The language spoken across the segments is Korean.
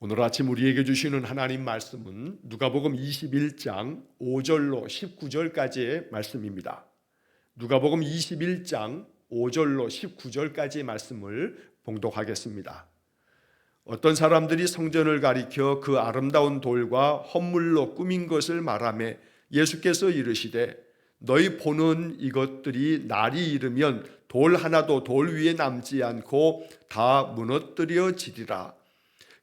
오늘 아침 우리에게 주시는 하나님 말씀은 누가복음 21장 5절로 19절까지의 말씀입니다. 누가복음 21장 5절로 19절까지의 말씀을 봉독하겠습니다. 어떤 사람들이 성전을 가리켜 그 아름다운 돌과 헌물로 꾸민 것을 말하며 예수께서 이르시되 너희 보는 이것들이 날이 이르면 돌 하나도 돌 위에 남지 않고 다 무너뜨려지리라.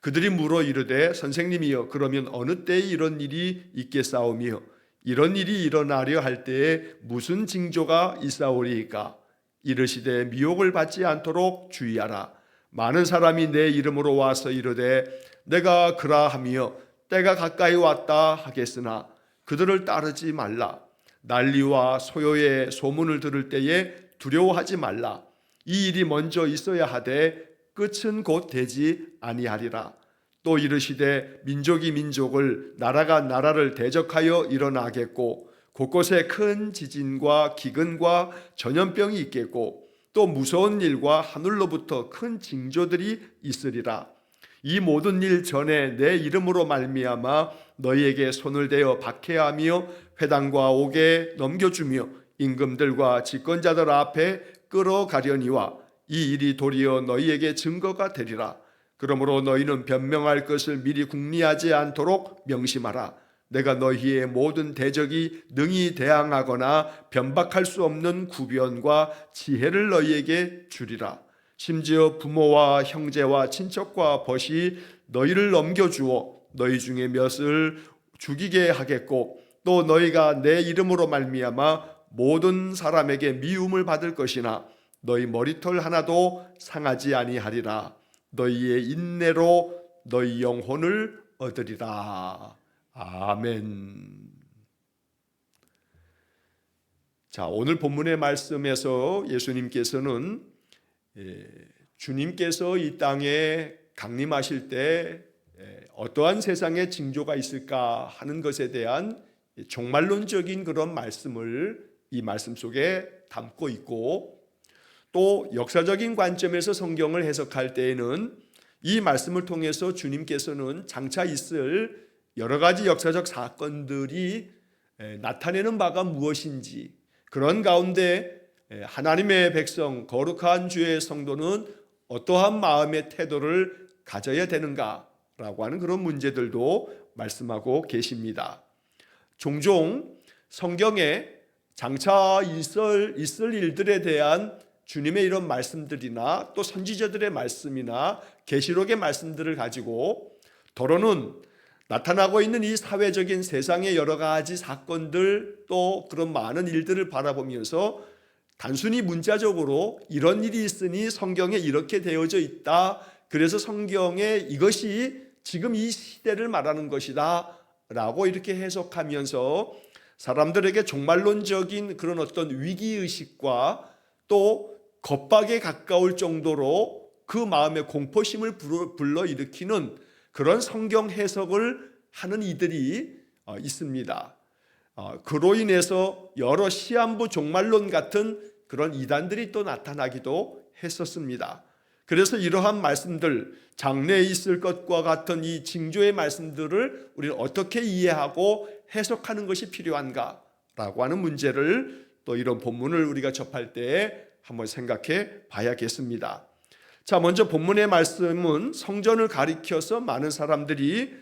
그들이 물어 이르되 선생님이여 그러면 어느 때에 이런 일이 있겠사오며 이런 일이 일어나려 할 때에 무슨 징조가 있사오리이까? 이르시되 미혹을 받지 않도록 주의하라. 많은 사람이 내 이름으로 와서 이르되 내가 그라하며 때가 가까이 왔다 하겠으나 그들을 따르지 말라. 난리와 소요의 소문을 들을 때에 두려워하지 말라. 이 일이 먼저 있어야 하되 끝은 곧 되지 아니하리라. 또 이르시되 민족이 민족을 나라가 나라를 대적하여 일어나겠고 곳곳에 큰 지진과 기근과 전염병이 있겠고 또 무서운 일과 하늘로부터 큰 징조들이 있으리라. 이 모든 일 전에 내 이름으로 말미암아 너희에게 손을 대어 박해하며 회당과 옥에 넘겨주며 임금들과 집권자들 앞에 끌어가려니와 이 일이 도리어 너희에게 증거가 되리라. 그러므로 너희는 변명할 것을 미리 궁리하지 않도록 명심하라. 내가 너희의 모든 대적이 능히 대항하거나 변박할 수 없는 구변과 지혜를 너희에게 주리라. 심지어 부모와 형제와 친척과 벗이 너희를 넘겨주어 너희 중에 몇을 죽이게 하겠고 또 너희가 내 이름으로 말미암아 모든 사람에게 미움을 받을 것이나 너희 머리털 하나도 상하지 아니하리라. 너희의 인내로 너희 영혼을 얻으리라. 아멘. 자, 오늘 본문의 말씀에서 예수님께서는 주님께서 이 땅에 강림하실 때 어떠한 세상의 징조가 있을까 하는 것에 대한 종말론적인 그런 말씀을 이 말씀 속에 담고 있고 또 역사적인 관점에서 성경을 해석할 때에는 이 말씀을 통해서 주님께서는 장차 있을 여러 가지 역사적 사건들이 나타내는 바가 무엇인지 그런 가운데 하나님의 백성 거룩한 주의 성도는 어떠한 마음의 태도를 가져야 되는가라고 하는 그런 문제들도 말씀하고 계십니다. 종종 성경에 장차 있을 일들에 대한 주님의 이런 말씀들이나 또 선지자들의 말씀이나 계시록의 말씀들을 가지고 더러는 나타나고 있는 이 사회적인 세상의 여러 가지 사건들 또 그런 많은 일들을 바라보면서 단순히 문자적으로 이런 일이 있으니 성경에 이렇게 되어져 있다. 그래서 성경에 이것이 지금 이 시대를 말하는 것이다 라고 이렇게 해석하면서 사람들에게 종말론적인 그런 어떤 위기의식과 또 겁박에 가까울 정도로 그 마음의 공포심을 불러일으키는 그런 성경 해석을 하는 이들이 있습니다. 그로 인해서 여러 시한부 종말론 같은 그런 이단들이 또 나타나기도 했었습니다. 그래서 이러한 말씀들, 장래에 있을 것과 같은 이 징조의 말씀들을 우리는 어떻게 이해하고 해석하는 것이 필요한가라고 하는 문제를 또 이런 본문을 우리가 접할 때 한번 생각해 봐야겠습니다. 자, 먼저 본문의 말씀은 성전을 가리켜서 많은 사람들이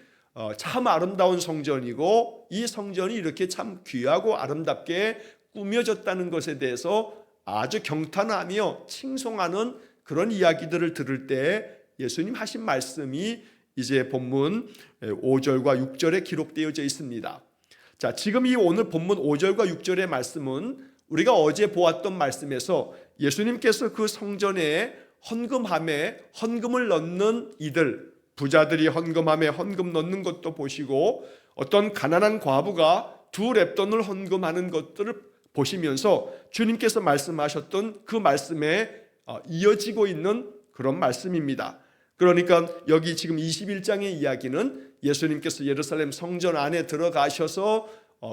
참 아름다운 성전이고 이 성전이 이렇게 참 귀하고 아름답게 꾸며졌다는 것에 대해서 아주 경탄하며 칭송하는 그런 이야기들을 들을 때 예수님 하신 말씀이 이제 본문 5절과 6절에 기록되어져 있습니다. 자, 지금 이 오늘 본문 5절과 6절의 말씀은 우리가 어제 보았던 말씀에서 예수님께서 그 성전에 헌금함에 헌금을 넣는 이들, 부자들이 헌금함에 헌금 넣는 것도 보시고 어떤 가난한 과부가 2렙돈을 헌금하는 것들을 보시면서 주님께서 말씀하셨던 그 말씀에 이어지고 있는 그런 말씀입니다. 그러니까 여기 지금 21장의 이야기는 예수님께서 예루살렘 성전 안에 들어가셔서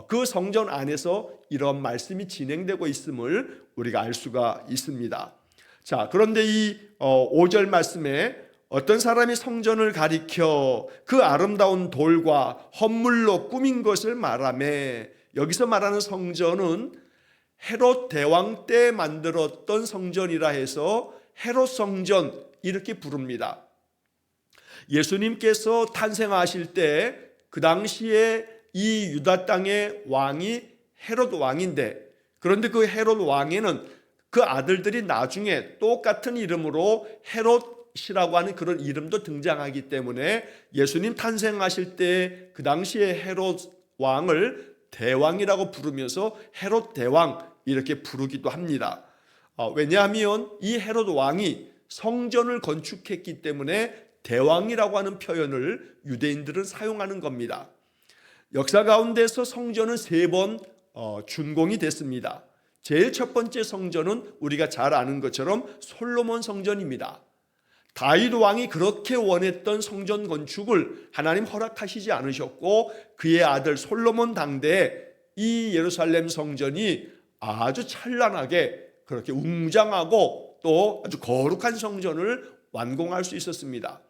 그 성전 안에서 이런 말씀이 진행되고 있음을 우리가 알 수가 있습니다. 자, 그런데 이 5절 말씀에 어떤 사람이 성전을 가리켜 그 아름다운 돌과 헌물로 꾸민 것을 말하며, 여기서 말하는 성전은 헤롯 대왕 때 만들었던 성전이라 해서 헤롯 성전 이렇게 부릅니다. 예수님께서 탄생하실 때 그 당시에 이 유다 땅의 왕이 헤롯 왕인데, 그런데 그 헤롯 왕에는 그 아들들이 나중에 똑같은 이름으로 헤롯이라고 하는 그런 이름도 등장하기 때문에 예수님 탄생하실 때 그 당시에 헤롯 왕을 대왕이라고 부르면서 헤롯 대왕 이렇게 부르기도 합니다. 왜냐하면 이 헤롯 왕이 성전을 건축했기 때문에 대왕이라고 하는 표현을 유대인들은 사용하는 겁니다. 역사 가운데서 성전은 3번 준공이 됐습니다. 제일 첫 번째 성전은 우리가 잘 아는 것처럼 솔로몬 성전입니다. 다윗 왕이 그렇게 원했던 성전 건축을 하나님 허락하시지 않으셨고, 그의 아들 솔로몬 당대에 이 예루살렘 성전이 아주 찬란하게 그렇게 웅장하고 또 아주 거룩한 성전을 완공할 수 있었습니다.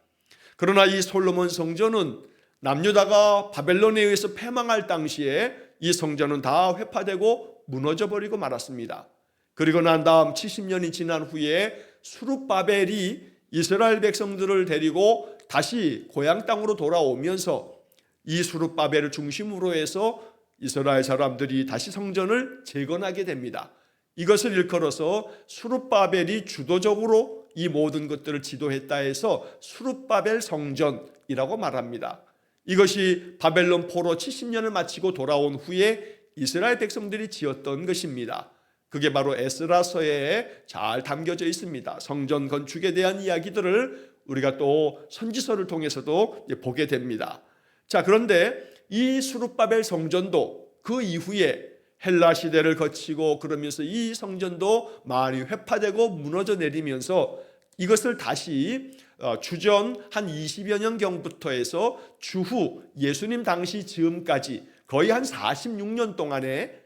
그러나 이 솔로몬 성전은 남유다가 바벨론에 의해서 패망할 당시에 이 성전은 다 회파되고 무너져 버리고 말았습니다. 그리고 난 다음 70년이 지난 후에 수룹바벨이 이스라엘 백성들을 데리고 다시 고향 땅으로 돌아오면서 이 수룹바벨을 중심으로 해서 이스라엘 사람들이 다시 성전을 재건하게 됩니다. 이것을 일컬어서 수룹바벨이 주도적으로 이 모든 것들을 지도했다 해서 수룹바벨 성전이라고 말합니다. 이것이 바벨론 포로 70년을 마치고 돌아온 후에 이스라엘 백성들이 지었던 것입니다. 그게 바로 에스라서에 잘 담겨져 있습니다. 성전 건축에 대한 이야기들을 우리가 또 선지서를 통해서도 보게 됩니다. 자, 그런데 이 수룹바벨 성전도 그 이후에 헬라 시대를 거치고 그러면서 이 성전도 많이 회파되고 무너져 내리면서 이것을 다시 주전 한 20여 년경부터 해서 주후 예수님 당시 즈음까지 거의 한 46년 동안에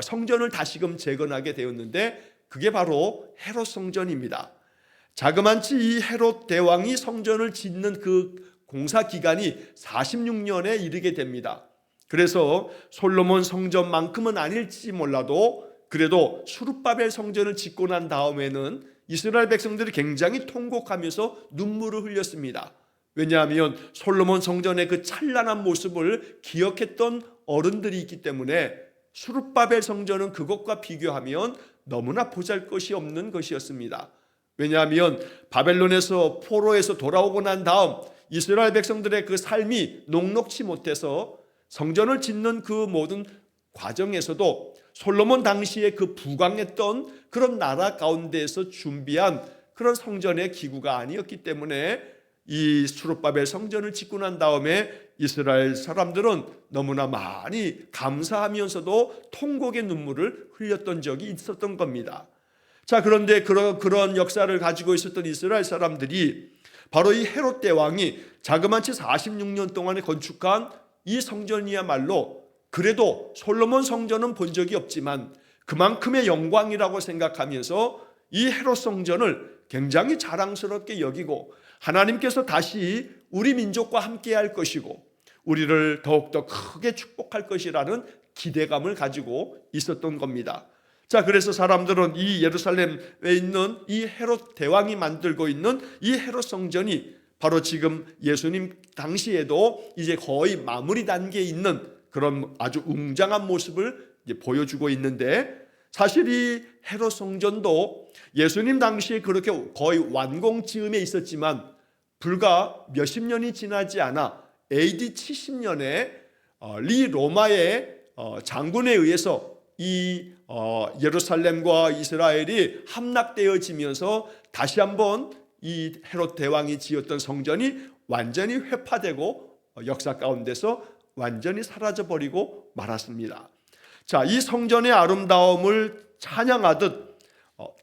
성전을 다시금 재건하게 되었는데, 그게 바로 헤롯 성전입니다. 자그만치 이 헤롯 대왕이 성전을 짓는 그 공사 기간이 46년에 이르게 됩니다. 그래서 솔로몬 성전만큼은 아닐지 몰라도 그래도 수룹바벨 성전을 짓고 난 다음에는 이스라엘 백성들이 굉장히 통곡하면서 눈물을 흘렸습니다. 왜냐하면 솔로몬 성전의 그 찬란한 모습을 기억했던 어른들이 있기 때문에 수룹바벨 성전은 그것과 비교하면 너무나 보잘것이 없는 것이었습니다. 왜냐하면 바벨론에서 포로에서 돌아오고 난 다음 이스라엘 백성들의 그 삶이 녹록치 못해서 성전을 짓는 그 모든 과정에서도 솔로몬 당시에 그 부강했던 그런 나라 가운데에서 준비한 그런 성전의 기구가 아니었기 때문에 이 수룹바벨 성전을 짓고 난 다음에 이스라엘 사람들은 너무나 많이 감사하면서도 통곡의 눈물을 흘렸던 적이 있었던 겁니다. 자, 그런데 그런 역사를 가지고 있었던 이스라엘 사람들이 바로 이 헤롯 대왕이 자그마치 46년 동안에 건축한 이 성전이야말로 그래도 솔로몬 성전은 본 적이 없지만 그만큼의 영광이라고 생각하면서 이 헤롯 성전을 굉장히 자랑스럽게 여기고, 하나님께서 다시 우리 민족과 함께 할 것이고 우리를 더욱더 크게 축복할 것이라는 기대감을 가지고 있었던 겁니다. 자, 그래서 사람들은 이 예루살렘에 있는 이 헤롯 대왕이 만들고 있는 이 헤롯 성전이 바로 지금 예수님 당시에도 이제 거의 마무리 단계에 있는 그런 아주 웅장한 모습을 이제 보여주고 있는데, 사실 이 헤롯 성전도 예수님 당시에 그렇게 거의 완공 즈음에 있었지만 불과 몇십 년이 지나지 않아 AD 70년에 리 로마의 장군에 의해서 이 예루살렘과 이스라엘이 함락되어지면서 다시 한번 이 헤롯 대왕이 지었던 성전이 완전히 회파되고 역사 가운데서 완전히 사라져버리고 말았습니다. 자, 이 성전의 아름다움을 찬양하듯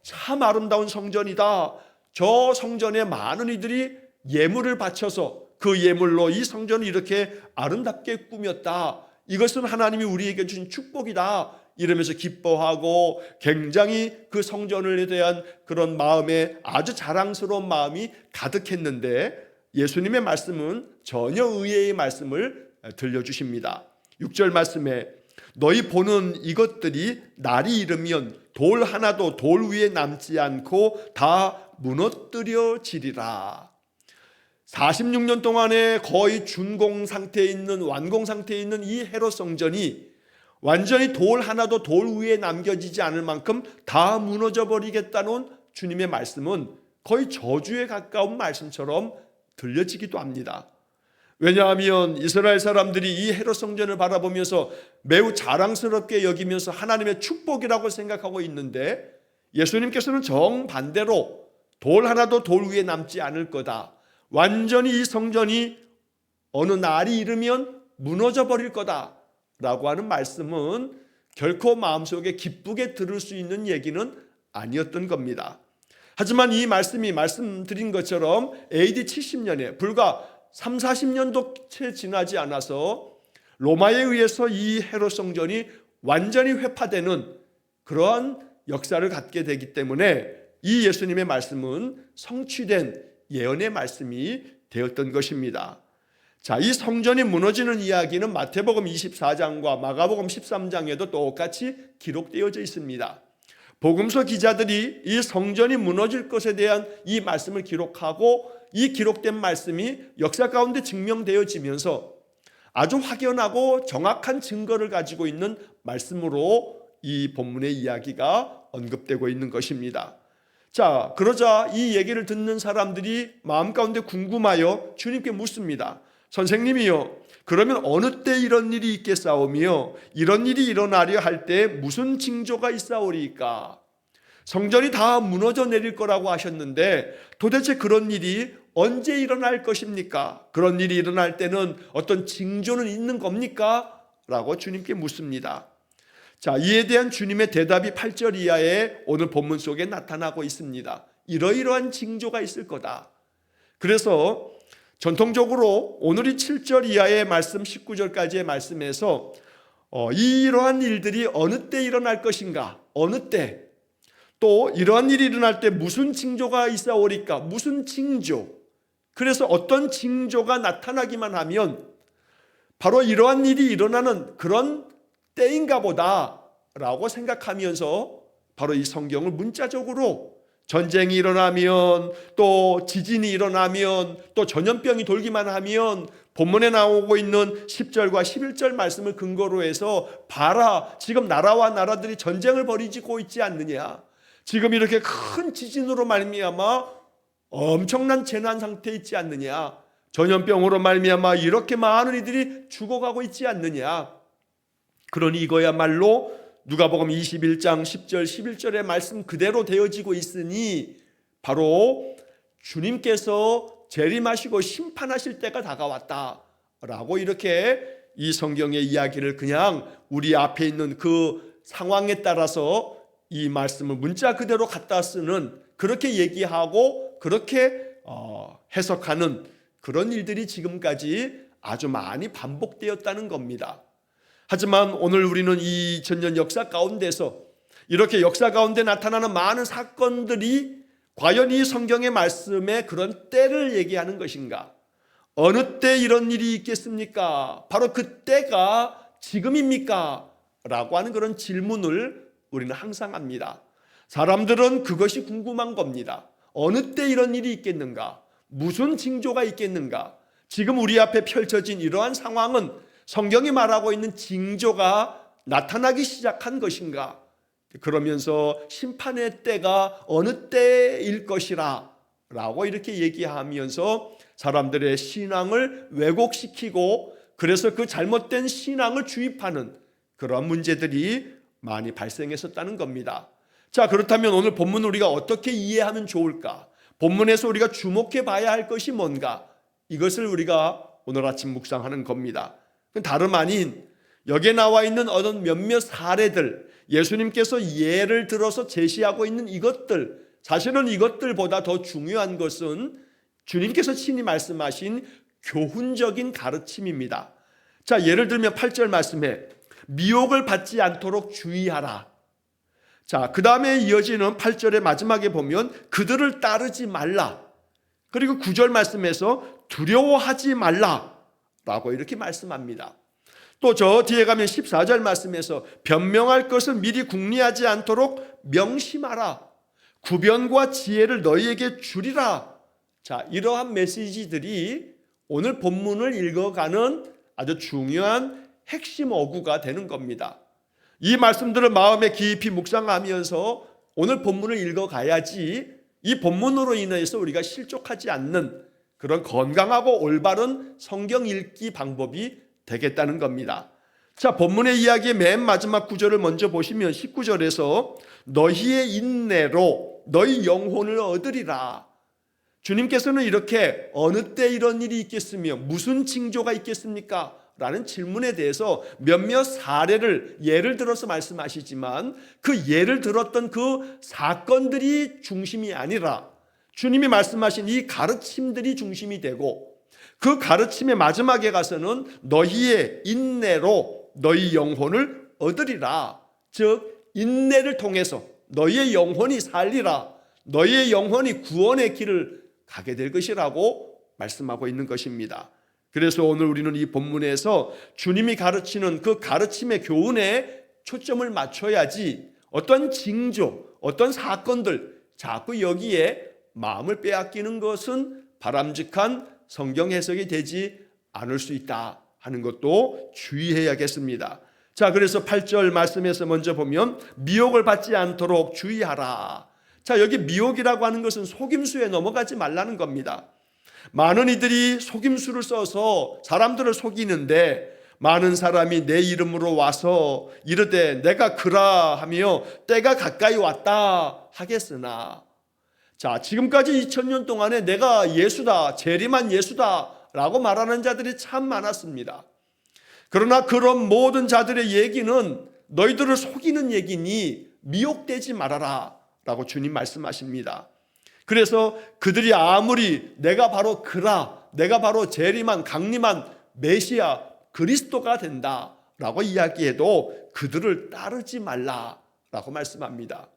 참 아름다운 성전이다, 저 성전에 많은 이들이 예물을 바쳐서 그 예물로 이 성전을 이렇게 아름답게 꾸몄다, 이것은 하나님이 우리에게 주신 축복이다, 이러면서 기뻐하고 굉장히 그 성전에 대한 그런 마음에 아주 자랑스러운 마음이 가득했는데 예수님의 말씀은 전혀 의외의 말씀을 들려주십니다. 6절 말씀에 너희 보는 이것들이 날이 이르면 돌 하나도 돌 위에 남지 않고 다 무너뜨려지리라. 46년 동안에 거의 준공 상태에 있는 완공 상태에 있는 이 헤롯 성전이 완전히 돌 하나도 돌 위에 남겨지지 않을 만큼 다 무너져 버리겠다는 주님의 말씀은 거의 저주에 가까운 말씀처럼 들려지기도 합니다. 왜냐하면 이스라엘 사람들이 이 헤롯 성전을 바라보면서 매우 자랑스럽게 여기면서 하나님의 축복이라고 생각하고 있는데 예수님께서는 정반대로 돌 하나도 돌 위에 남지 않을 거다. 완전히 이 성전이 어느 날이 이르면 무너져 버릴 거다 라고 하는 말씀은 결코 마음속에 기쁘게 들을 수 있는 얘기는 아니었던 겁니다. 하지만 이 말씀이 말씀드린 것처럼 AD 70년에 불과 3, 40년도 채 지나지 않아서 로마에 의해서 이 헤롯 성전이 완전히 회파되는 그러한 역사를 갖게 되기 때문에 이 예수님의 말씀은 성취된 예언의 말씀이 되었던 것입니다. 자, 이 성전이 무너지는 이야기는 마태복음 24장과 마가복음 13장에도 똑같이 기록되어져 있습니다. 복음서 기자들이 이 성전이 무너질 것에 대한 이 말씀을 기록하고 이 기록된 말씀이 역사 가운데 증명되어지면서 아주 확연하고 정확한 증거를 가지고 있는 말씀으로 이 본문의 이야기가 언급되고 있는 것입니다. 자, 그러자 이 얘기를 듣는 사람들이 마음 가운데 궁금하여 주님께 묻습니다. 선생님이요, 그러면 어느 때 이런 일이 있겠사오며 이런 일이 일어나려 할 때 무슨 징조가 있사오리까? 성전이 다 무너져 내릴 거라고 하셨는데 도대체 그런 일이 언제 일어날 것입니까? 그런 일이 일어날 때는 어떤 징조는 있는 겁니까? 라고 주님께 묻습니다. 자, 이에 대한 주님의 대답이 8절 이하에 오늘 본문 속에 나타나고 있습니다. 이러이러한 징조가 있을 거다. 그래서 전통적으로 오늘이 7절 이하의 말씀 19절까지의 말씀에서 이러한 일들이 어느 때 일어날 것인가? 어느 때? 또 이러한 일이 일어날 때 무슨 징조가 있사오리까? 무슨 징조? 그래서 어떤 징조가 나타나기만 하면 바로 이러한 일이 일어나는 그런 때인가 보다 라고 생각하면서 바로 이 성경을 문자적으로 전쟁이 일어나면 또 지진이 일어나면 또 전염병이 돌기만 하면 본문에 나오고 있는 10절과 11절 말씀을 근거로 해서 봐라, 지금 나라와 나라들이 전쟁을 벌이고 있지 않느냐, 지금 이렇게 큰 지진으로 말미암아 엄청난 재난 상태에 있지 않느냐, 전염병으로 말미암아 이렇게 많은 이들이 죽어가고 있지 않느냐. 그러니 이거야말로 누가복음 21장 10절 11절의 말씀 그대로 되어지고 있으니 바로 주님께서 재림하시고 심판하실 때가 다가왔다라고 이렇게 이 성경의 이야기를 그냥 우리 앞에 있는 그 상황에 따라서 이 말씀을 문자 그대로 갖다 쓰는, 그렇게 얘기하고 그렇게 해석하는 그런 일들이 지금까지 아주 많이 반복되었다는 겁니다. 하지만 오늘 우리는 2000년 역사 가운데서 이렇게 역사 가운데 나타나는 많은 사건들이 과연 이 성경의 말씀에 그런 때를 얘기하는 것인가? 어느 때 이런 일이 있겠습니까? 바로 그 때가 지금입니까? 라고 하는 그런 질문을 우리는 항상 합니다. 사람들은 그것이 궁금한 겁니다. 어느 때 이런 일이 있겠는가? 무슨 징조가 있겠는가? 지금 우리 앞에 펼쳐진 이러한 상황은 성경이 말하고 있는 징조가 나타나기 시작한 것인가? 그러면서 심판의 때가 어느 때일 것이라 라고 이렇게 얘기하면서 사람들의 신앙을 왜곡시키고 그래서 그 잘못된 신앙을 주입하는 그런 문제들이 많이 발생했었다는 겁니다. 자, 그렇다면 오늘 본문을 우리가 어떻게 이해하면 좋을까? 본문에서 우리가 주목해 봐야 할 것이 뭔가? 이것을 우리가 오늘 아침 묵상하는 겁니다. 다름 아닌 여기에 나와 있는 어떤 몇몇 사례들, 예수님께서 예를 들어서 제시하고 있는 이것들, 사실은 이것들보다 더 중요한 것은 주님께서 친히 말씀하신 교훈적인 가르침입니다. 자, 예를 들면 8절 말씀에 미혹을 받지 않도록 주의하라. 자, 그 다음에 이어지는 8절의 마지막에 보면 그들을 따르지 말라. 그리고 9절 말씀에서 두려워하지 말라 라고 이렇게 말씀합니다. 또 저 뒤에 가면 14절 말씀에서 변명할 것을 미리 궁리하지 않도록 명심하라. 구변과 지혜를 너희에게 주리라. 자, 이러한 메시지들이 오늘 본문을 읽어가는 아주 중요한 핵심 어구가 되는 겁니다. 이 말씀들을 마음에 깊이 묵상하면서 오늘 본문을 읽어가야지 이 본문으로 인해서 우리가 실족하지 않는 그런 건강하고 올바른 성경 읽기 방법이 되겠다는 겁니다. 자, 본문의 이야기의 맨 마지막 구절을 먼저 보시면 19절에서 너희의 인내로 너희 영혼을 얻으리라. 주님께서는 이렇게 어느 때 이런 일이 있겠으며 무슨 징조가 있겠습니까? 라는 질문에 대해서 몇몇 사례를 예를 들어서 말씀하시지만 그 예를 들었던 그 사건들이 중심이 아니라 주님이 말씀하신 이 가르침들이 중심이 되고 그 가르침의 마지막에 가서는 너희의 인내로 너희 영혼을 얻으리라. 즉 인내를 통해서 너희의 영혼이 살리라. 너희의 영혼이 구원의 길을 가게 될 것이라고 말씀하고 있는 것입니다. 그래서 오늘 우리는 이 본문에서 주님이 가르치는 그 가르침의 교훈에 초점을 맞춰야지 어떤 징조, 어떤 사건들 자꾸 여기에 마음을 빼앗기는 것은 바람직한 성경 해석이 되지 않을 수 있다 하는 것도 주의해야겠습니다. 자, 그래서 8절 말씀에서 먼저 보면 미혹을 받지 않도록 주의하라. 자, 여기 미혹이라고 하는 것은 속임수에 넘어가지 말라는 겁니다. 많은 이들이 속임수를 써서 사람들을 속이는데 많은 사람이 내 이름으로 와서 이르되 내가 그라 하며 때가 가까이 왔다 하겠으나, 자, 지금까지 2000년 동안에 내가 예수다, 재림한 예수다 라고 말하는 자들이 참 많았습니다. 그러나 그런 모든 자들의 얘기는 너희들을 속이는 얘기니 미혹되지 말아라 라고 주님 말씀하십니다. 그래서 그들이 아무리 내가 바로 그라, 내가 바로 재림한 강림한 메시아 그리스도가 된다 라고 이야기해도 그들을 따르지 말라 라고 말씀합니다.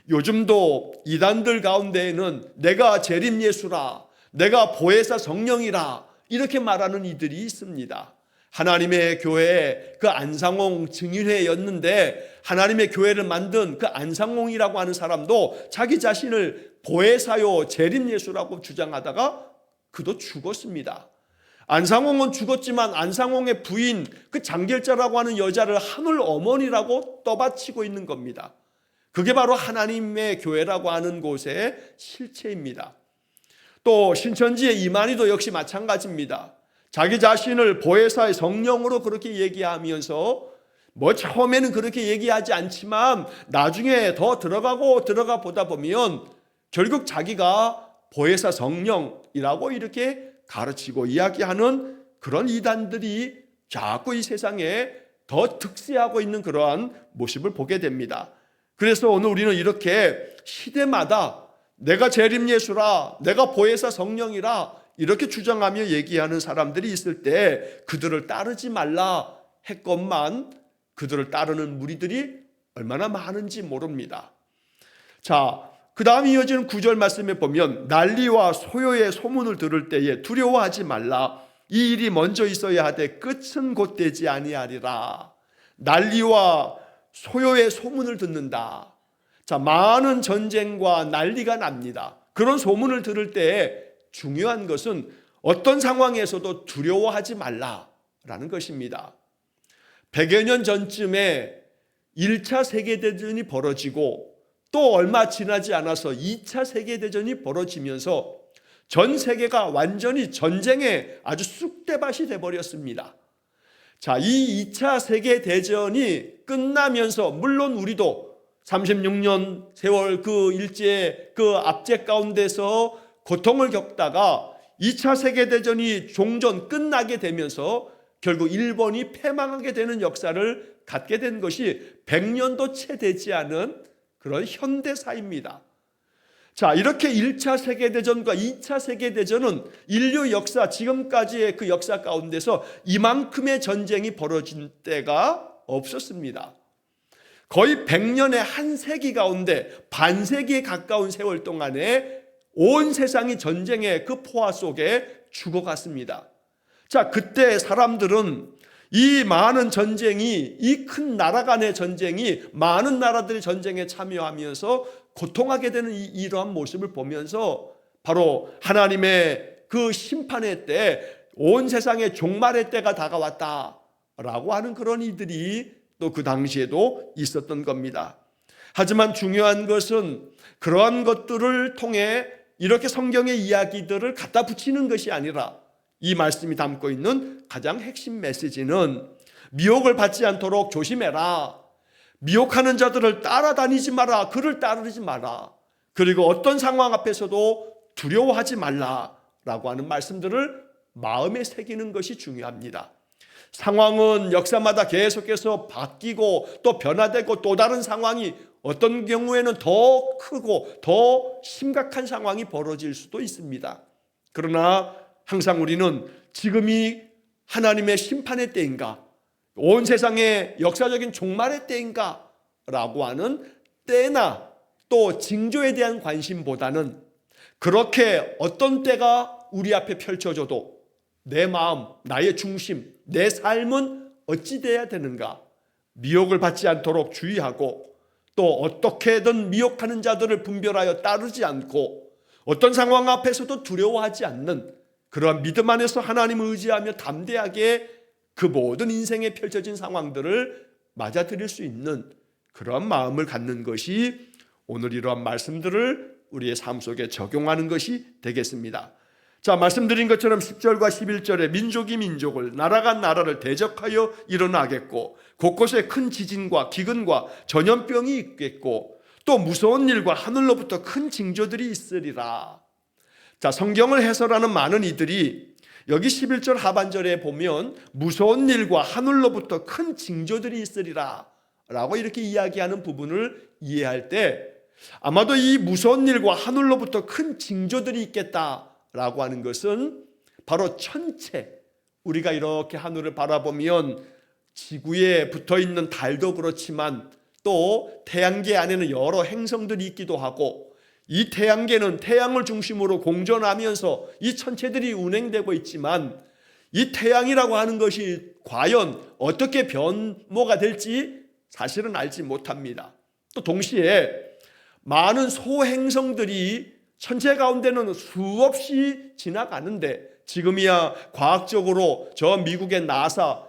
요즘도 이단들 가운데에는 내가 재림 예수라, 내가 보혜사 성령이라 이렇게 말하는 이들이 있습니다. 하나님의 교회 그 안상홍 증인회였는데 하나님의 교회를 만든 그 안상홍이라고 하는 사람도 자기 자신을 보혜사요 재림 예수라고 주장하다가 그도 죽었습니다. 안상홍은 죽었지만 안상홍의 부인 그 장결자라고 하는 여자를 하늘 어머니라고 떠받치고 있는 겁니다. 그게 바로 하나님의 교회라고 하는 곳의 실체입니다. 또 신천지의 이만희도 역시 마찬가지입니다. 자기 자신을 보혜사의 성령으로 그렇게 얘기하면서 뭐 처음에는 그렇게 얘기하지 않지만 나중에 더 들어가 보다 보면 결국 자기가 보혜사 성령이라고 이렇게 가르치고 이야기하는 그런 이단들이 자꾸 이 세상에 더 득세하고 있는 그러한 모습을 보게 됩니다. 그래서 오늘 우리는 이렇게 시대마다 내가 재림 예수라, 내가 보혜사 성령이라 이렇게 주장하며 얘기하는 사람들이 있을 때 그들을 따르지 말라 했건만 그들을 따르는 무리들이 얼마나 많은지 모릅니다. 자, 그 다음 이어지는 9절 말씀에 보면 난리와 소요의 소문을 들을 때에 두려워하지 말라. 이 일이 먼저 있어야 하되 끝은 곧 되지 아니하리라. 난리와 소요의 소문을 듣는다. 자, 많은 전쟁과 난리가 납니다. 그런 소문을 들을 때에 중요한 것은 어떤 상황에서도 두려워하지 말라라는 것입니다. 100여 년 전쯤에 1차 세계대전이 벌어지고 또 얼마 지나지 않아서 2차 세계대전이 벌어지면서 전 세계가 완전히 전쟁에 아주 쑥대밭이 돼버렸습니다. 자, 이 2차 세계대전이 끝나면서 물론 우리도 36년 세월 그 일제 그 압제 가운데서 고통을 겪다가 2차 세계대전이 종전 끝나게 되면서 결국 일본이 패망하게 되는 역사를 갖게 된 것이 100년도 채 되지 않은 그런 현대사입니다. 자, 이렇게 1차 세계대전과 2차 세계대전은 인류 역사 지금까지의 그 역사 가운데서 이만큼의 전쟁이 벌어진 때가 없었습니다. 거의 100년의 한 세기 가운데 반세기에 가까운 세월 동안에 온 세상이 전쟁의 그 포화 속에 죽어갔습니다. 자, 그때 사람들은 이 많은 전쟁이, 이 큰 나라 간의 전쟁이 많은 나라들의 전쟁에 참여하면서 고통하게 되는 이러한 모습을 보면서 바로 하나님의 그 심판의 때, 온 세상의 종말의 때가 다가왔다라고 하는 그런 이들이 또 그 당시에도 있었던 겁니다. 하지만 중요한 것은 그러한 것들을 통해 이렇게 성경의 이야기들을 갖다 붙이는 것이 아니라 이 말씀이 담고 있는 가장 핵심 메시지는 미혹을 받지 않도록 조심해라. 미혹하는 자들을 따라다니지 마라. 그를 따르지 마라. 그리고 어떤 상황 앞에서도 두려워하지 말라라고 하는 말씀들을 마음에 새기는 것이 중요합니다. 상황은 역사마다 계속해서 바뀌고 또 변화되고 또 다른 상황이 어떤 경우에는 더 크고 더 심각한 상황이 벌어질 수도 있습니다. 그러나 항상 우리는 지금이 하나님의 심판의 때인가, 온 세상의 역사적인 종말의 때인가 라고 하는 때나 또 징조에 대한 관심보다는 그렇게 어떤 때가 우리 앞에 펼쳐져도 내 마음, 나의 중심, 내 삶은 어찌 돼야 되는가, 미혹을 받지 않도록 주의하고 또 어떻게든 미혹하는 자들을 분별하여 따르지 않고 어떤 상황 앞에서도 두려워하지 않는 그러한 믿음 안에서 하나님을 의지하며 담대하게 그 모든 인생에 펼쳐진 상황들을 맞아들일 수 있는 그러한 마음을 갖는 것이 오늘 이러한 말씀들을 우리의 삶 속에 적용하는 것이 되겠습니다. 자, 말씀드린 것처럼 10절과 11절에 민족이 민족을, 나라가 나라를 대적하여 일어나겠고 곳곳에 큰 지진과 기근과 전염병이 있겠고 또 무서운 일과 하늘로부터 큰 징조들이 있으리라. 자, 성경을 해설하는 많은 이들이 여기 11절 하반절에 보면 무서운 일과 하늘로부터 큰 징조들이 있으리라 라고 이렇게 이야기하는 부분을 이해할 때 아마도 이 무서운 일과 하늘로부터 큰 징조들이 있겠다 라고 하는 것은 바로 천체, 우리가 이렇게 하늘을 바라보면 지구에 붙어있는 달도 그렇지만 또 태양계 안에는 여러 행성들이 있기도 하고 이 태양계는 태양을 중심으로 공전하면서 이 천체들이 운행되고 있지만 이 태양이라고 하는 것이 과연 어떻게 변모가 될지 사실은 알지 못합니다. 또 동시에 많은 소행성들이 천체 가운데는 수없이 지나가는데 지금이야 과학적으로 저 미국의 나사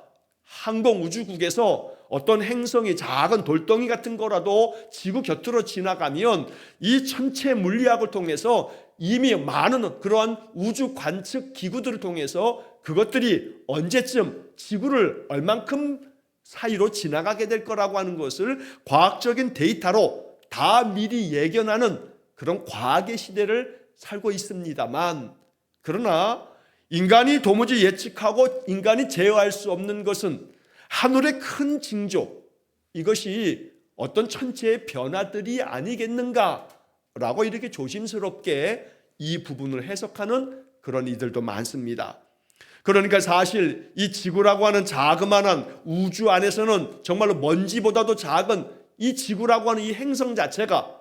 항공우주국에서 어떤 행성이 작은 돌덩이 같은 거라도 지구 곁으로 지나가면 이 천체 물리학을 통해서 이미 많은 그러한 우주 관측 기구들을 통해서 그것들이 언제쯤 지구를 얼만큼 사이로 지나가게 될 거라고 하는 것을 과학적인 데이터로 다 미리 예견하는 그런 과학의 시대를 살고 있습니다만, 그러나 인간이 도무지 예측하고 인간이 제어할 수 없는 것은 하늘의 큰 징조, 이것이 어떤 천체의 변화들이 아니겠는가라고 이렇게 조심스럽게 이 부분을 해석하는 그런 이들도 많습니다. 그러니까 사실 이 지구라고 하는 자그마한 우주 안에서는 정말로 먼지보다도 작은 이 지구라고 하는 이 행성 자체가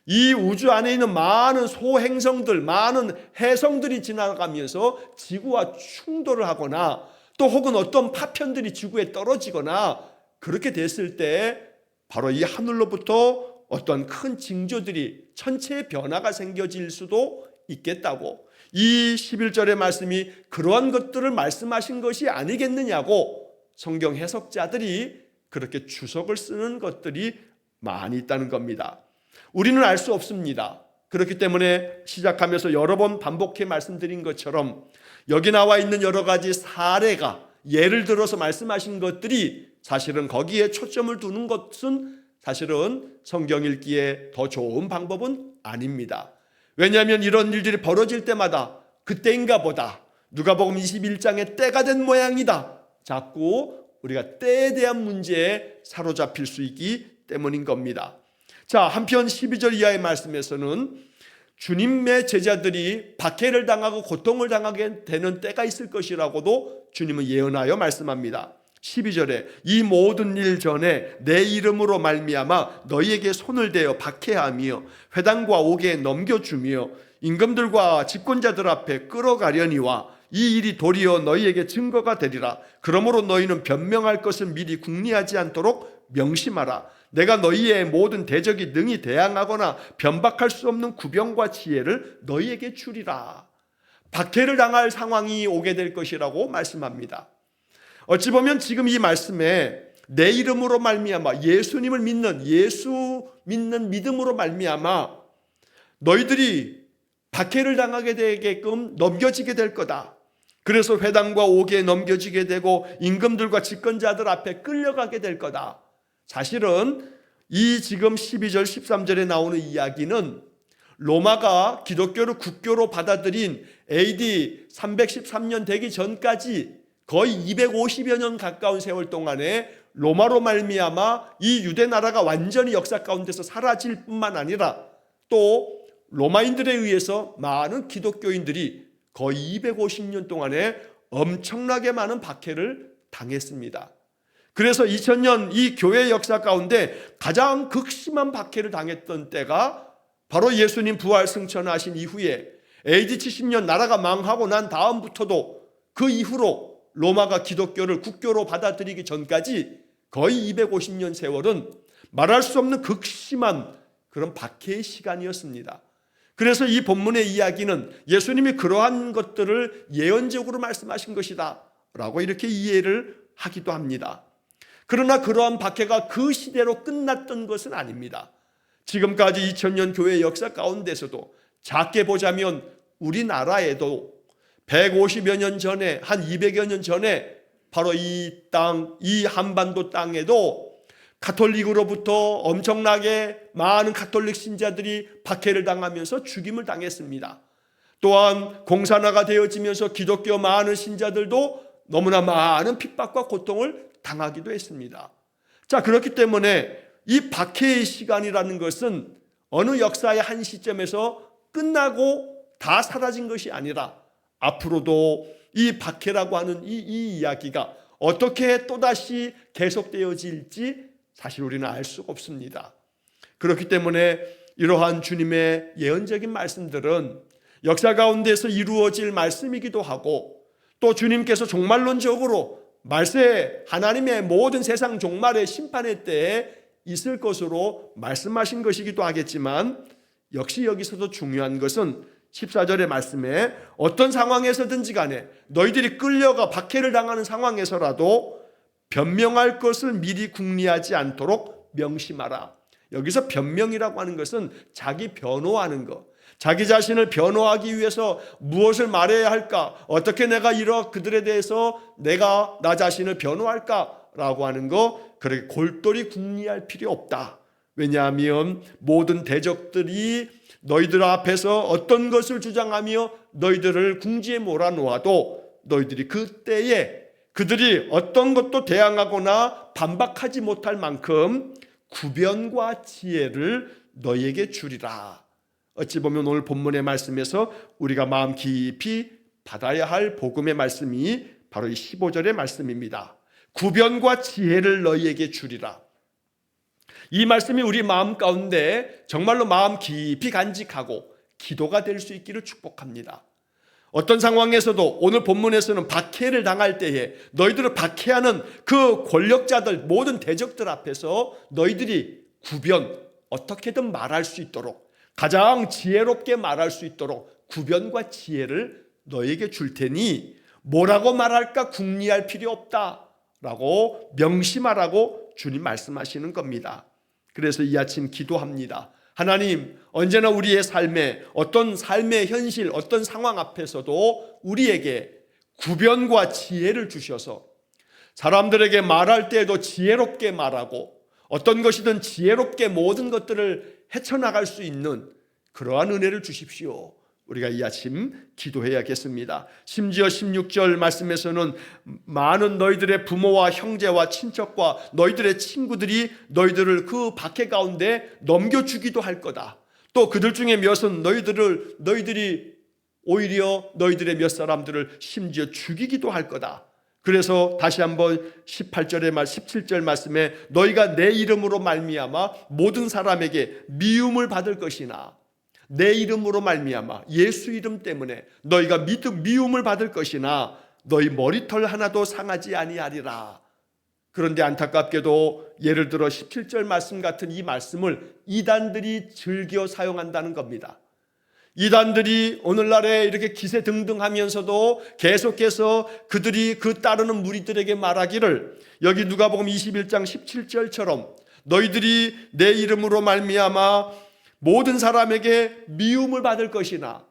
이 우주 안에 있는 많은 소행성들, 많은 해성들이 지나가면서 지구와 충돌을 하거나 또 혹은 어떤 파편들이 지구에 떨어지거나 그렇게 됐을 때 바로 이 하늘로부터 어떤 큰 징조들이 천체의 변화가 생겨질 수도 있겠다고, 이 11절의 말씀이 그러한 것들을 말씀하신 것이 아니겠느냐고 성경 해석자들이 그렇게 주석을 쓰는 것들이 많이 있다는 겁니다. 우리는 알 수 없습니다. 그렇기 때문에 시작하면서 여러 번 반복해 말씀드린 것처럼 여기 나와 있는 여러 가지 사례가, 예를 들어서 말씀하신 것들이 사실은 거기에 초점을 두는 것은 사실은 성경 읽기에 더 좋은 방법은 아닙니다. 왜냐하면 이런 일들이 벌어질 때마다 그때인가 보다, 누가복음 21장의 때가 된 모양이다, 자꾸 우리가 때에 대한 문제에 사로잡힐 수 있기 때문인 겁니다. 자, 한편 12절 이하의 말씀에서는 주님의 제자들이 박해를 당하고 고통을 당하게 되는 때가 있을 것이라고도 주님은 예언하여 말씀합니다. 12절에 이 모든 일 전에 내 이름으로 말미암아 너희에게 손을 대어 박해하며 회당과 옥에 넘겨주며 임금들과 집권자들 앞에 끌어가려니와 이 일이 도리어 너희에게 증거가 되리라. 그러므로 너희는 변명할 것을 미리 궁리하지 않도록 명심하라. 내가 너희의 모든 대적이 능히 대항하거나 변박할 수 없는 구병과 지혜를 너희에게 주리라. 박해를 당할 상황이 오게 될 것이라고 말씀합니다. 어찌 보면 지금 이 말씀에 내 이름으로 말미암아 예수님을 믿는 예수 믿는 믿음으로 말미암아 너희들이 박해를 당하게 되게끔 넘겨지게 될 거다. 그래서 회당과 옥에 넘겨지게 되고 임금들과 집권자들 앞에 끌려가게 될 거다. 사실은 이 지금 12절 13절에 나오는 이야기는 로마가 기독교를 국교로 받아들인 AD 313년 되기 전까지 거의 250여 년 가까운 세월 동안에 로마로 말미암아 이 유대 나라가 완전히 역사 가운데서 사라질 뿐만 아니라 또 로마인들에 의해서 많은 기독교인들이 거의 250년 동안에 엄청나게 많은 박해를 당했습니다. 그래서 2000년 이 교회 역사 가운데 가장 극심한 박해를 당했던 때가 바로 예수님 부활 승천하신 이후에 AD 70년 나라가 망하고 난 다음부터도 그 이후로 로마가 기독교를 국교로 받아들이기 전까지 거의 250년 세월은 말할 수 없는 극심한 그런 박해의 시간이었습니다. 그래서 이 본문의 이야기는 예수님이 그러한 것들을 예언적으로 말씀하신 것이다 라고 이렇게 이해를 하기도 합니다. 그러나 그러한 박해가 그 시대로 끝났던 것은 아닙니다. 지금까지 2000년 교회 역사 가운데서도 작게 보자면 우리나라에도 150여 년 전에 한 200여 년 전에 바로 이 땅, 이 한반도 땅에도 가톨릭으로부터 엄청나게 많은 가톨릭 신자들이 박해를 당하면서 죽임을 당했습니다. 또한 공산화가 되어지면서 기독교 많은 신자들도 너무나 많은 핍박과 고통을 당하기도 했습니다. 자, 그렇기 때문에 이 박해의 시간이라는 것은 어느 역사의 한 시점에서 끝나고 다 사라진 것이 아니라 앞으로도 이 박해라고 하는 이 이야기가 어떻게 또다시 계속되어질지 사실 우리는 알 수가 없습니다. 그렇기 때문에 이러한 주님의 예언적인 말씀들은 역사 가운데서 이루어질 말씀이기도 하고 또 주님께서 종말론적으로 말세 하나님의 모든 세상 종말의 심판의 때에 있을 것으로 말씀하신 것이기도 하겠지만 역시 여기서도 중요한 것은 14절의 말씀에 어떤 상황에서든지 간에 너희들이 끌려가 박해를 당하는 상황에서라도 변명할 것을 미리 궁리하지 않도록 명심하라. 여기서 변명이라고 하는 것은 자기 변호하는 것, 자기 자신을 변호하기 위해서 무엇을 말해야 할까, 어떻게 내가 그들에 대해서 내가 나 자신을 변호할까라고 하는 거 그렇게 골똘히 궁리할 필요 없다. 왜냐하면 모든 대적들이 너희들 앞에서 어떤 것을 주장하며 너희들을 궁지에 몰아놓아도 너희들이 그때에 그들이 어떤 것도 대항하거나 반박하지 못할 만큼 구변과 지혜를 너희에게 주리라. 어찌 보면 오늘 본문의 말씀에서 우리가 마음 깊이 받아야 할 복음의 말씀이 바로 이 15절의 말씀입니다. 구변과 지혜를 너희에게 주리라. 이 말씀이 우리 마음 가운데 정말로 마음 깊이 간직하고 기도가 될 수 있기를 축복합니다. 어떤 상황에서도 오늘 본문에서는 박해를 당할 때에 너희들을 박해하는 그 권력자들 모든 대적들 앞에서 너희들이 구변 어떻게든 말할 수 있도록 가장 지혜롭게 말할 수 있도록 구변과 지혜를 너희에게 줄 테니 뭐라고 말할까 궁리할 필요 없다라고 명심하라고 주님 말씀하시는 겁니다. 그래서 이 아침 기도합니다. 하나님, 언제나 우리의 삶에 어떤 삶의 현실, 어떤 상황 앞에서도 우리에게 구변과 지혜를 주셔서 사람들에게 말할 때에도 지혜롭게 말하고 어떤 것이든 지혜롭게 모든 것들을 헤쳐나갈 수 있는 그러한 은혜를 주십시오. 우리가 이 아침 기도해야겠습니다. 심지어 16절 말씀에서는 많은 너희들의 부모와 형제와 친척과 너희들의 친구들이 너희들을 그 박해 가운데 넘겨주기도 할 거다. 또 그들 중에 몇은 너희들이 오히려 너희들의 몇 사람들을 심지어 죽이기도 할 거다. 그래서 다시 한번 17절 말씀에 너희가 내 이름으로 말미암아 모든 사람에게 미움을 받을 것이나 내 이름으로 말미암아 예수 이름 때문에 너희가 미움을 받을 것이나 너희 머리털 하나도 상하지 아니하리라. 그런데 안타깝게도 예를 들어 17절 말씀 같은 이 말씀을 이단들이 즐겨 사용한다는 겁니다. 이단들이 오늘날에 이렇게 기세등등하면서도 계속해서 그들이 그 따르는 무리들에게 말하기를, 여기 누가복음 21장 17절처럼 너희들이 내 이름으로 말미암아 모든 사람에게 미움을 받을 것이나,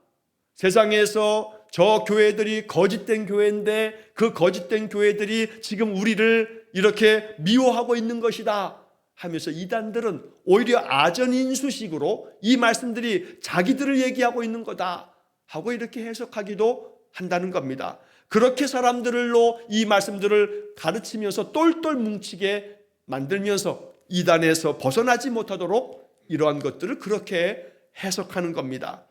세상에서 저 교회들이 거짓된 교회인데 그 거짓된 교회들이 지금 우리를 이렇게 미워하고 있는 것이다 하면서 이단들은 오히려 아전인수식으로 이 말씀들이 자기들을 얘기하고 있는 거다 하고 이렇게 해석하기도 한다는 겁니다. 그렇게 사람들로 이 말씀들을 가르치면서 똘똘 뭉치게 만들면서 이단에서 벗어나지 못하도록 이러한 것들을 그렇게 해석하는 겁니다.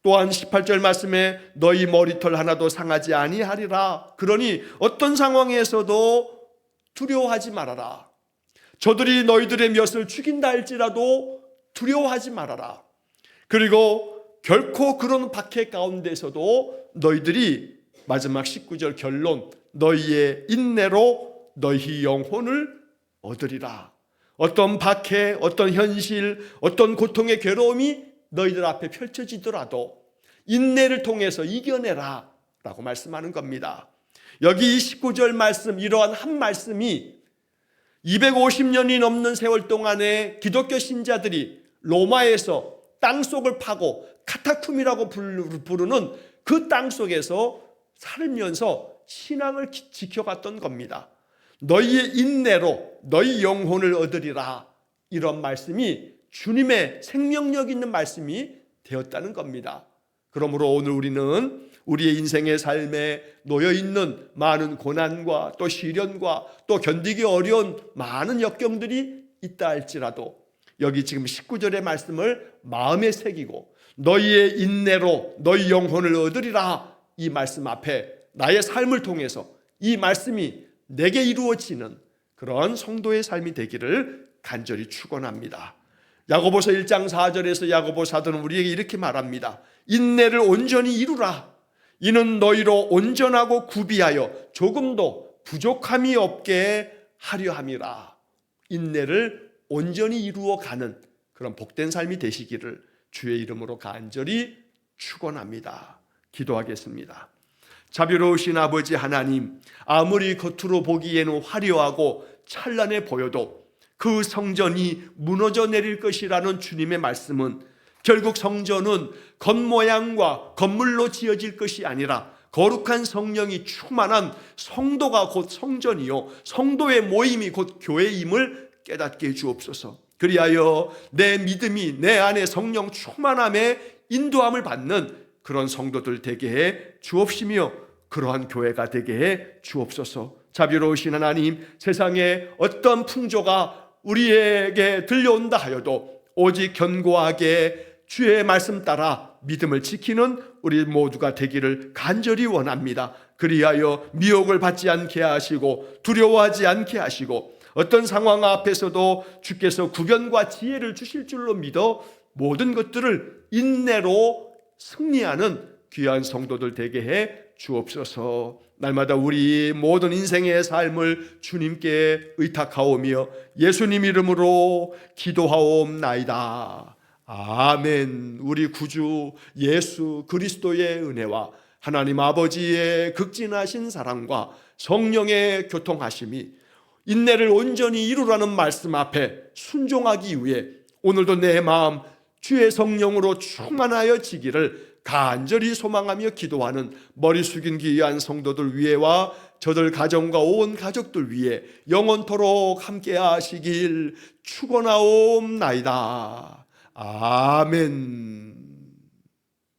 또한 18절 말씀에 너희 머리털 하나도 상하지 아니하리라. 그러니 어떤 상황에서도 두려워하지 말아라. 저들이 너희들의 몇을 죽인다 할지라도 두려워하지 말아라. 그리고 결코 그런 박해 가운데서도 너희들이 마지막 19절 결론, 너희의 인내로 너희 영혼을 얻으리라. 어떤 박해, 어떤 현실, 어떤 고통의 괴로움이 너희들 앞에 펼쳐지더라도 인내를 통해서 이겨내라 라고 말씀하는 겁니다. 여기 19절 말씀, 이러한 한 말씀이 250년이 넘는 세월 동안에 기독교 신자들이 로마에서 땅속을 파고 카타쿰이라고 부르는 그 땅속에서 살면서 신앙을 지켜갔던 겁니다. 너희의 인내로 너희 영혼을 얻으리라. 이런 말씀이 주님의 생명력 있는 말씀이 되었다는 겁니다. 그러므로 오늘 우리는 우리의 인생의 삶에 놓여있는 많은 고난과 또 시련과 또 견디기 어려운 많은 역경들이 있다 할지라도 여기 지금 19절의 말씀을 마음에 새기고 너희의 인내로 너희 영혼을 얻으리라, 이 말씀 앞에 나의 삶을 통해서 이 말씀이 내게 이루어지는 그런 성도의 삶이 되기를 간절히 축원합니다. 야고보서 1장 4절에서 야고보 사도는 우리에게 이렇게 말합니다. 인내를 온전히 이루라. 이는 너희로 온전하고 구비하여 조금도 부족함이 없게 하려 함이라. 인내를 온전히 이루어가는 그런 복된 삶이 되시기를 주의 이름으로 간절히 축원합니다. 기도하겠습니다. 자비로우신 아버지 하나님, 아무리 겉으로 보기에는 화려하고 찬란해 보여도 그 성전이 무너져 내릴 것이라는 주님의 말씀은 결국 성전은 겉모양과 건물로 지어질 것이 아니라 거룩한 성령이 충만한 성도가 곧 성전이요 성도의 모임이 곧 교회임을 깨닫게 해 주옵소서. 그리하여 내 믿음이 내 안에 성령 충만함에 인도함을 받는 그런 성도들 되게 해 주옵시며 그러한 교회가 되게 해 주옵소서. 자비로우신 하나님, 세상에 어떤 풍조가 우리에게 들려온다 하여도 오직 견고하게 주의 말씀 따라 믿음을 지키는 우리 모두가 되기를 간절히 원합니다. 그리하여 미혹을 받지 않게 하시고 두려워하지 않게 하시고 어떤 상황 앞에서도 주께서 구견과 지혜를 주실 줄로 믿어 모든 것들을 인내로 승리하는 귀한 성도들 되게 해 주옵소서. 날마다 우리 모든 인생의 삶을 주님께 의탁하오며 예수님 이름으로 기도하옵나이다. 아멘. 우리 구주 예수 그리스도의 은혜와 하나님 아버지의 극진하신 사랑과 성령의 교통하심이 인내를 온전히 이루라는 말씀 앞에 순종하기 위해 오늘도 내 마음 주의 성령으로 충만하여 지기를 간절히 소망하며 기도하는 머리 숙인 귀한 성도들 위에와 저들 가정과 온 가족들 위에 영원토록 함께 하시길 축원하옵나이다. 아멘.